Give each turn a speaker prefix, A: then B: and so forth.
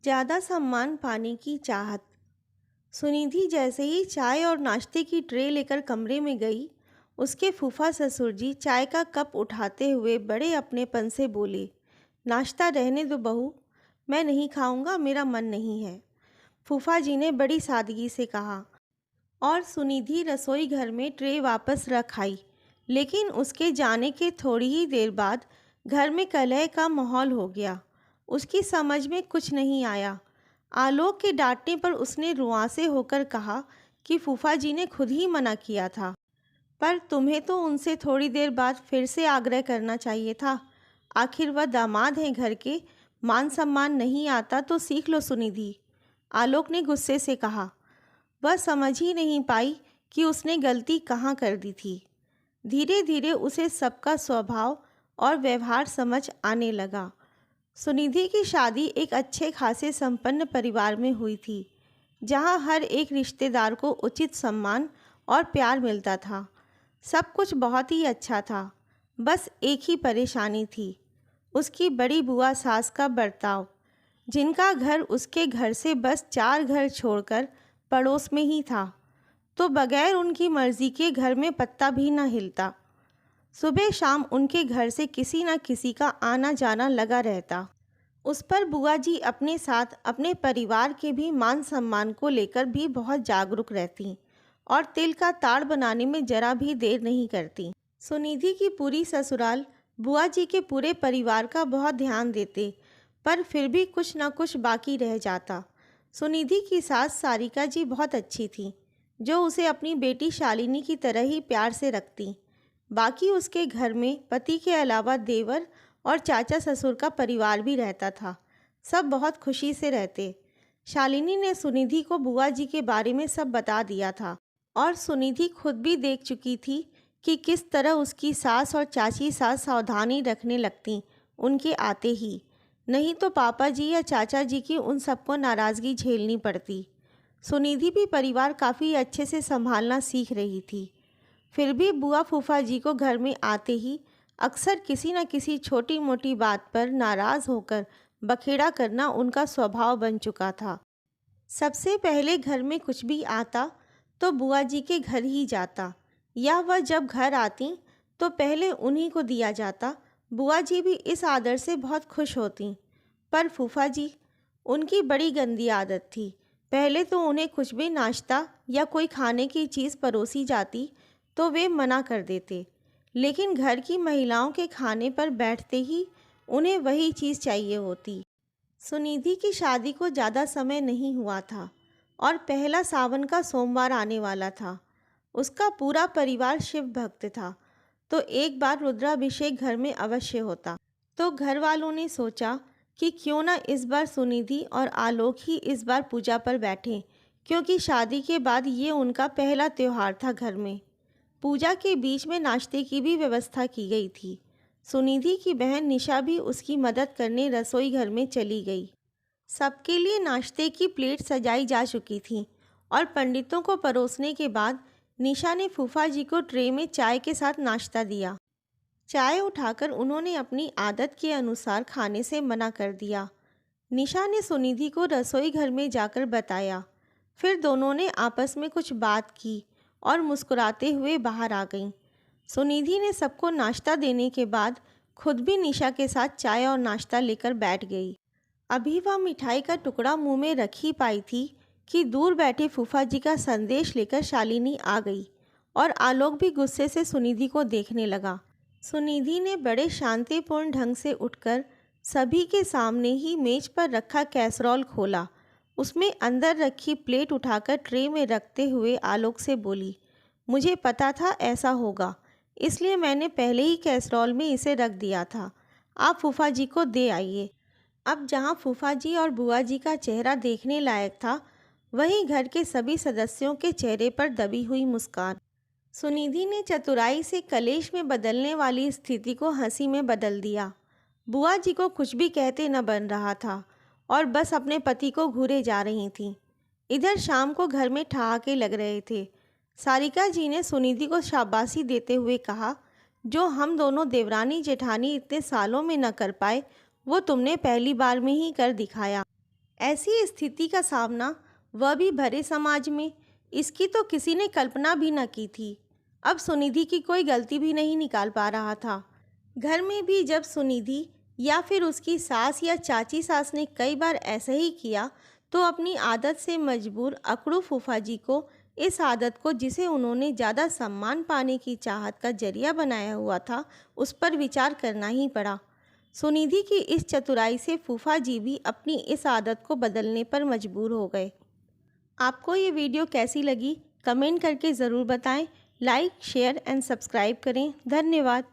A: ज़्यादा सम्मान पाने की चाहत। सुनिधि जैसे ही चाय और नाश्ते की ट्रे लेकर कमरे में गई, उसके फूफा ससुर जी चाय का कप उठाते हुए बड़े अपनेपन से बोले, नाश्ता रहने दो बहू, मैं नहीं खाऊंगा, मेरा मन नहीं है। फूफा जी ने बड़ी सादगी से कहा और सुनिधि रसोई घर में ट्रे वापस रख आई। लेकिन उसके जाने के थोड़ी ही देर बाद घर में कलह का माहौल हो गया। उसकी समझ में कुछ नहीं आया। आलोक के डांटने पर उसने रुआंसे होकर कहा कि फूफा जी ने खुद ही मना किया था। पर तुम्हें तो उनसे थोड़ी देर बाद फिर से आग्रह करना चाहिए था। आखिर वह दामाद हैं घर के, मान सम्मान नहीं आता तो सीख लो सुनिधि। आलोक ने गुस्से से कहा। वह समझ ही नहीं पाई कि उसने गलती कहाँ कर दी थी। धीरे धीरे उसे सबका स्वभाव और व्यवहार समझ आने लगा। सुनिधि की शादी एक अच्छे खासे संपन्न परिवार में हुई थी, जहाँ हर एक रिश्तेदार को उचित सम्मान और प्यार मिलता था। सब कुछ बहुत ही अच्छा था। बस एक ही परेशानी थी, उसकी बड़ी बुआ सास का बर्ताव। जिनका घर उसके घर से बस 4 घर छोड़कर पड़ोस में ही था, तो बगैर उनकी मर्जी के घर में पत्ता भी न हिलता। सुबह शाम उनके घर से किसी न किसी का आना जाना लगा रहता। उस पर बुआ जी अपने साथ अपने परिवार के भी मान सम्मान को लेकर भी बहुत जागरूक रहती और तिल का ताड़ बनाने में जरा भी देर नहीं करती। सुनिधि की पूरी ससुराल बुआ जी के पूरे परिवार का बहुत ध्यान देते, पर फिर भी कुछ न कुछ बाकी रह जाता। सुनिधि की सास सारिका जी बहुत अच्छी थी, जो उसे अपनी बेटी शालिनी की तरह ही प्यार से रखती। बाकी उसके घर में पति के अलावा देवर और चाचा ससुर का परिवार भी रहता था। सब बहुत खुशी से रहते। शालिनी ने सुनिधि को बुआ जी के बारे में सब बता दिया था और सुनिधि खुद भी देख चुकी थी कि किस तरह उसकी सास और चाची सास सावधानी रखने लगती उनके आते ही। नहीं तो पापा जी या चाचा जी की उन सबको नाराज़गी झेलनी पड़ती। सुनिधि भी परिवार काफ़ी अच्छे से संभालना सीख रही थी। फिर भी बुआ फूफा जी को घर में आते ही अक्सर किसी न किसी छोटी मोटी बात पर नाराज़ होकर बखेड़ा करना उनका स्वभाव बन चुका था। सबसे पहले घर में कुछ भी आता तो बुआ जी के घर ही जाता, या वह जब घर आती तो पहले उन्हीं को दिया जाता। बुआ जी भी इस आदर से बहुत खुश होती। पर फूफा जी, उनकी बड़ी गंदी आदत थी। पहले तो उन्हें कुछ भी नाश्ता या कोई खाने की चीज़ परोसी जाती तो वे मना कर देते, लेकिन घर की महिलाओं के खाने पर बैठते ही उन्हें वही चीज़ चाहिए होती। सुनिधि की शादी को ज़्यादा समय नहीं हुआ था और पहला सावन का सोमवार आने वाला था। उसका पूरा परिवार शिव भक्त था, तो एक बार रुद्राभिषेक घर में अवश्य होता। तो घर वालों ने सोचा कि क्यों ना इस बार सुनिधि और आलोक ही इस बार पूजा पर बैठें, क्योंकि शादी के बाद ये उनका पहला त्यौहार था घर में। पूजा के बीच में नाश्ते की भी व्यवस्था की गई थी। सुनिधि की बहन निशा भी उसकी मदद करने रसोई घर में चली गई। सबके लिए नाश्ते की प्लेट सजाई जा चुकी थी और पंडितों को परोसने के बाद निशा ने फूफा जी को ट्रे में चाय के साथ नाश्ता दिया। चाय उठाकर उन्होंने अपनी आदत के अनुसार खाने से मना कर दिया। निशा ने सुनिधि को रसोई घर में जाकर बताया। फिर दोनों ने आपस में कुछ बात की और मुस्कुराते हुए बाहर आ गईं। सुनिधि ने सबको नाश्ता देने के बाद खुद भी निशा के साथ चाय और नाश्ता लेकर बैठ गई। अभी वह मिठाई का टुकड़ा मुंह में रख ही पाई थी कि दूर बैठे फूफा जी का संदेश लेकर शालिनी आ गई और आलोक भी गुस्से से सुनिधि को देखने लगा। सुनिधि ने बड़े शांतिपूर्ण ढंग से उठकर सभी के सामने ही मेज पर रखा कैसरोल खोला। उसमें अंदर रखी प्लेट उठाकर ट्रे में रखते हुए आलोक से बोली, मुझे पता था ऐसा होगा, इसलिए मैंने पहले ही कैसरोल में इसे रख दिया था। आप फूफा जी को दे आइए। अब जहाँ फूफा जी और बुआ जी का चेहरा देखने लायक था, वहीं घर के सभी सदस्यों के चेहरे पर दबी हुई मुस्कान। सुनिधि ने चतुराई से कलेश में बदलने वाली स्थिति को हंसी में बदल दिया। बुआ जी को कुछ भी कहते न बन रहा था और बस अपने पति को घूरे जा रही थीं। इधर शाम को घर में ठहाके लग रहे थे। सारिका जी ने सुनिधि को शाबाशी देते हुए कहा, जो हम दोनों देवरानी जेठानी इतने सालों में न कर पाए, वो तुमने पहली बार में ही कर दिखाया। ऐसी स्थिति का सामना, वह भी भरे समाज में, इसकी तो किसी ने कल्पना भी न की थी। अब सुनिधि की कोई गलती भी नहीं निकाल पा रहा था। घर में भी जब सुनिधि या फिर उसकी सास या चाची सास ने कई बार ऐसा ही किया, तो अपनी आदत से मजबूर अकड़ू फूफा जी को इस आदत को, जिसे उन्होंने ज़्यादा सम्मान पाने की चाहत का जरिया बनाया हुआ था, उस पर विचार करना ही पड़ा। सुनिधि की इस चतुराई से फूफा जी भी अपनी इस आदत को बदलने पर मजबूर हो गए। आपको ये वीडियो कैसी लगी, कमेंट करके ज़रूर बताएं। लाइक, शेयर एंड सब्सक्राइब करें। धन्यवाद।